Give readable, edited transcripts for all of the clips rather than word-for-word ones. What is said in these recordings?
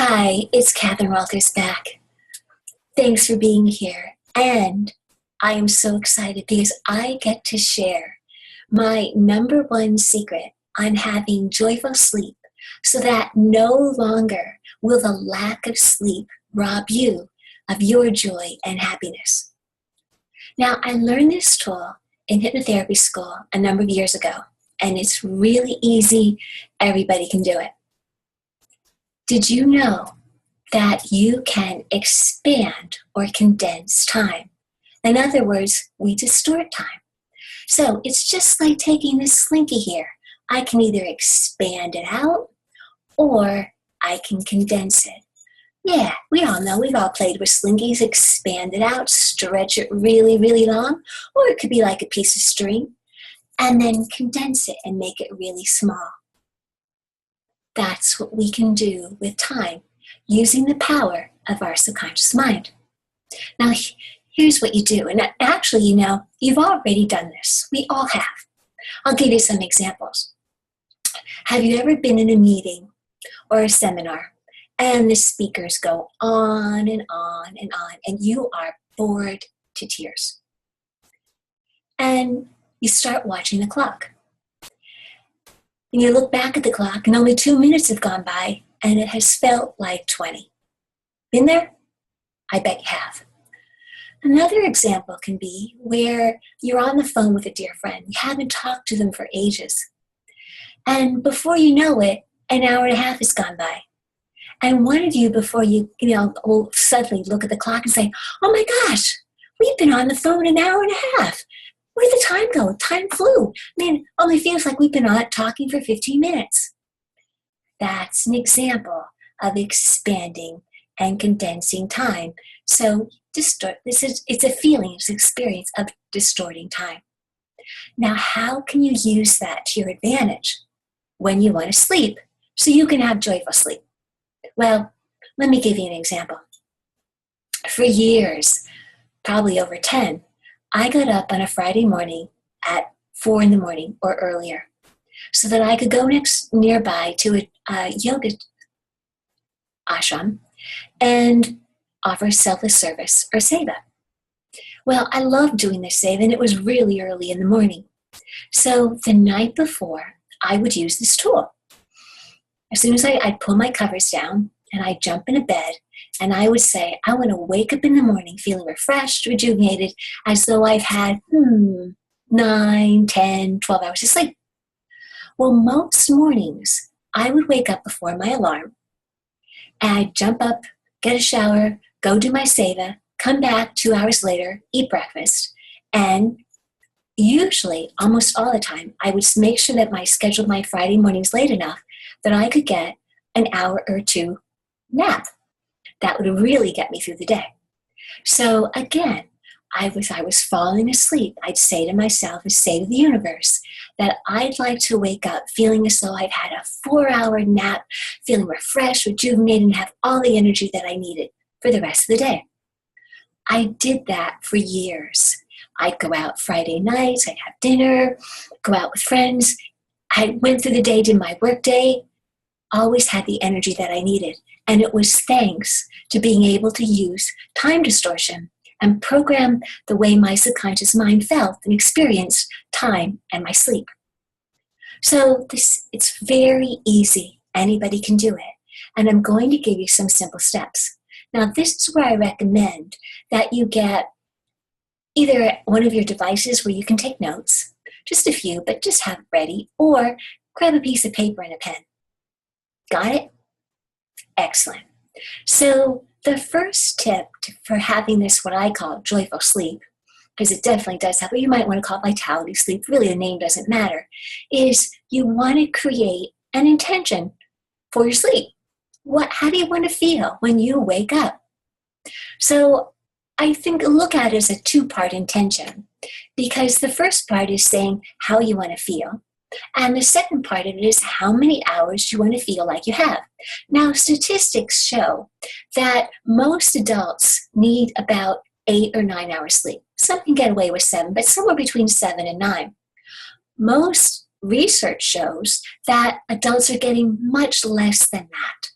Hi, it's Catherine Walters back. Thanks for being here. And I am so excited because I get to share my number one secret on having joyful sleep so that no longer will the lack of sleep rob you of your joy and happiness. Now, I learned this tool in hypnotherapy school a number of years ago, and it's really easy. Everybody can do it. Did you know that you can expand or condense time? In other words, we distort time. So it's just like taking this slinky here. I can either expand it out or I can condense it. Yeah, we all know, we've all played with slinkies, expand it out, stretch it really, really long, or it could be like a piece of string, and then condense it and make it really small. That's what we can do with time, using the power of our subconscious mind. Now, here's what you do. And actually, you've already done this. We all have. I'll give you some examples. Have you ever been in a meeting or a seminar and the speakers go on and on and on, and you are bored to tears? And you start watching the clock. And you look back at the clock, and only 2 minutes have gone by, and it has felt like 20. Been there? I bet you have. Another example can be where you're on the phone with a dear friend. You haven't talked to them for ages. And before you know it, an hour and a half has gone by. And one of you, before you will suddenly look at the clock and say, oh my gosh, we've been on the phone an hour and a half. Where'd the time go? Time flew. Only feels like we've been on talking for 15 minutes. That's an example of expanding and condensing time. So it's a feeling, it's an experience of distorting time. Now, how can you use that to your advantage when you want to sleep so you can have joyful sleep? Well, let me give you an example. For years, probably over 10, I got up on a Friday morning at 4 in the morning or earlier so that I could go nearby to a yoga ashram and offer selfless service or seva. Well, I loved doing this seva, and it was really early in the morning. So the night before, I would use this tool. As soon as I'd pull my covers down and I'd jump into bed, and I would say, I want to wake up in the morning feeling refreshed, rejuvenated, as though I've had 9, 10, 12 hours of sleep. Well, most mornings, I would wake up before my alarm, and I'd jump up, get a shower, go do my seva, come back 2 hours later, eat breakfast, and usually, almost all the time, I would make sure that I scheduled my Friday mornings late enough that I could get an hour or two nap. That would really get me through the day. So again, I was falling asleep. I'd say to myself and say to the universe that I'd like to wake up feeling as though I'd had a 4-hour nap, feeling refreshed, rejuvenated, and have all the energy that I needed for the rest of the day. I did that for years. I'd go out Friday nights, I'd have dinner, go out with friends. I went through the day, did my work day, always had the energy that I needed. And it was thanks to being able to use time distortion and program the way my subconscious mind felt and experienced time and my sleep. So it's very easy. Anybody can do it. And I'm going to give you some simple steps. Now, this is where I recommend that you get either one of your devices where you can take notes, just a few, but just have it ready, or grab a piece of paper and a pen. Got it? Excellent. So the first tip for having this, what I call joyful sleep, because it definitely does have what you might want to call vitality sleep, really the name doesn't matter, is you want to create an intention for your sleep. How do you want to feel when you wake up? So I think look at it as a 2-part intention, because the first part is saying how you want to feel. And the second part of it is how many hours you want to feel like you have. Now, statistics show that most adults need about 8 or 9 hours sleep. Some can get away with 7, but somewhere between 7 and 9. Most research shows that adults are getting much less than that.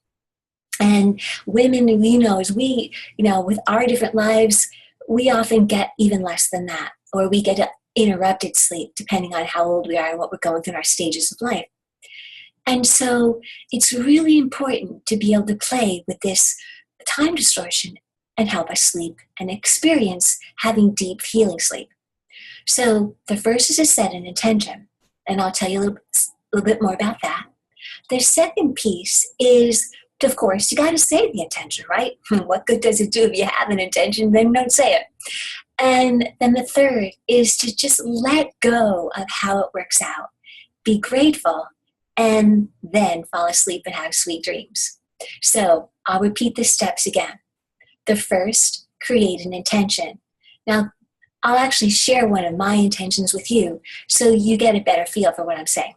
And women, as we, with our different lives, we often get even less than that, or we get interrupted sleep depending on how old we are and what we're going through in our stages of life. And so it's really important to be able to play with this time distortion and help us sleep and experience having deep healing sleep. So the first is to set an intention, and I'll tell you a little bit more about that. The second piece is, of course, you got to say the intention, right? What good does it do if you have an intention, then don't say it? And then the third is to just let go of how it works out. Be grateful, and then fall asleep and have sweet dreams. So I'll repeat the steps again. The first, create an intention. Now, I'll actually share one of my intentions with you so you get a better feel for what I'm saying.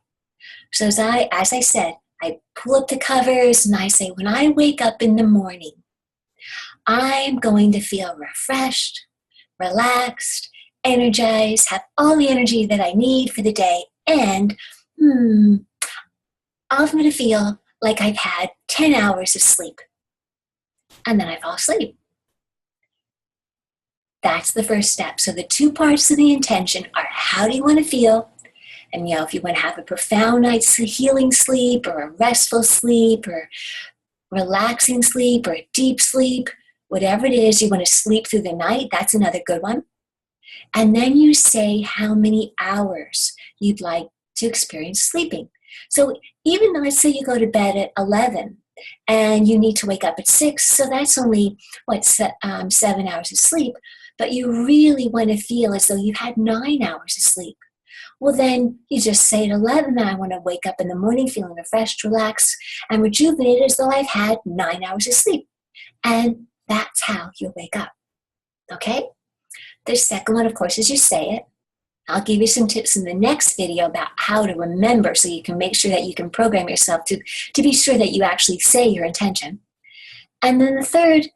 So as I said, I pull up the covers and I say, when I wake up in the morning, I'm going to feel refreshed, relaxed, energized, have all the energy that I need for the day, and I'm going to feel like I've had 10 hours of sleep. And then I fall asleep. That's the first step. So the two parts of the intention are, how do you want to feel? And if you want to have a profound night's healing sleep, or a restful sleep, or relaxing sleep, or a deep sleep, whatever it is, you want to sleep through the night, that's another good one. And then you say how many hours you'd like to experience sleeping. So even though, let's say you go to bed at 11 and you need to wake up at 6, so that's only, 7 hours of sleep, but you really want to feel as though you've had 9 hours of sleep. Well, then you just say at 11, I want to wake up in the morning feeling refreshed, relaxed, and rejuvenated as though I've had 9 hours of sleep. And that's how you wake up. Okay? The second one, of course, is you say it. I'll give you some tips in the next video about how to remember, so you can make sure that you can program yourself to be sure that you actually say your intention. And then the third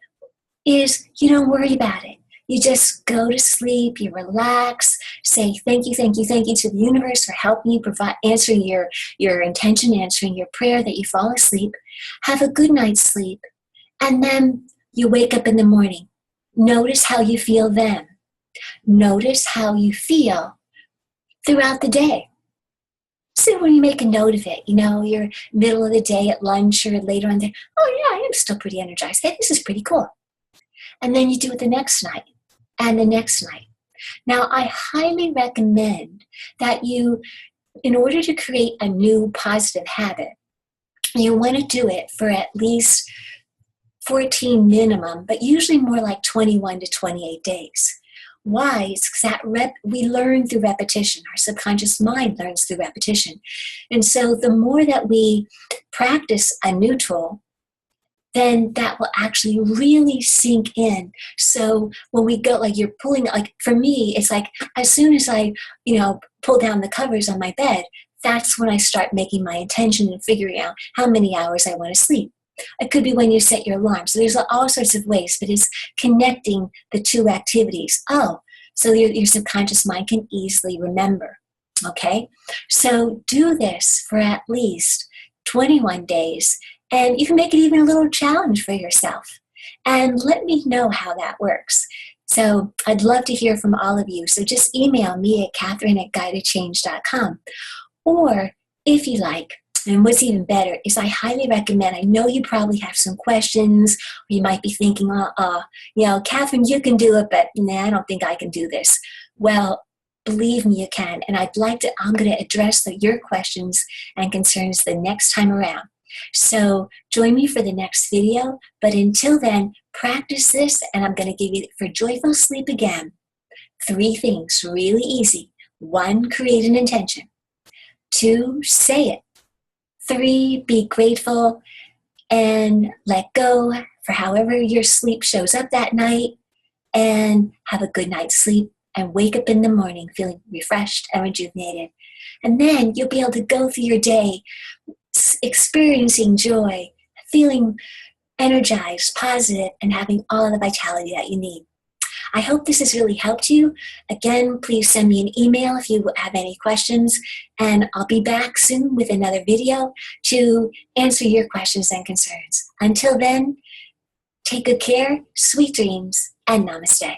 is, you don't worry about it. You just go to sleep, you relax, say thank you to the universe for helping you answering your intention, answering your prayer that you fall asleep. Have a good night's sleep. And then you wake up in the morning. Notice how you feel then. Notice how you feel throughout the day. So when you make a note of it, you're middle of the day at lunch or later on there, oh yeah, I am still pretty energized. Hey, this is pretty cool. And then you do it the next night and the next night. Now, I highly recommend that you, in order to create a new positive habit, you want to do it for at least 14 minimum, but usually more like 21 to 28 days. Why? It's because we learn through repetition. Our subconscious mind learns through repetition. And so the more that we practice a new tool, then that will actually really sink in. So when we go, like you're pulling, like for me, it's like as soon as I, pull down the covers on my bed, that's when I start making my intention and figuring out how many hours I want to sleep. It could be when you set your alarm. So there's all sorts of ways, but it's connecting the two activities. Oh, so your subconscious mind can easily remember. Okay? So do this for at least 21 days, and you can make it even a little challenge for yourself. And let me know how that works. So I'd love to hear from all of you. So just email me at Catherine@guidedchange.com. Or if you like, and what's even better is I highly recommend, I know you probably have some questions, or you might be thinking, Catherine, you can do it, but I don't think I can do this. Well, believe me, you can. And I'm going to address your questions and concerns the next time around. So join me for the next video. But until then, practice this, and I'm going to give you, for joyful sleep again, 3 things really easy. 1, create an intention. 2, say it. 3, be grateful and let go for however your sleep shows up that night, and have a good night's sleep and wake up in the morning feeling refreshed and rejuvenated. And then you'll be able to go through your day experiencing joy, feeling energized, positive, and having all the vitality that you need. I hope this has really helped you. Again, please send me an email if you have any questions, and I'll be back soon with another video to answer your questions and concerns. Until then, take good care, sweet dreams, and namaste.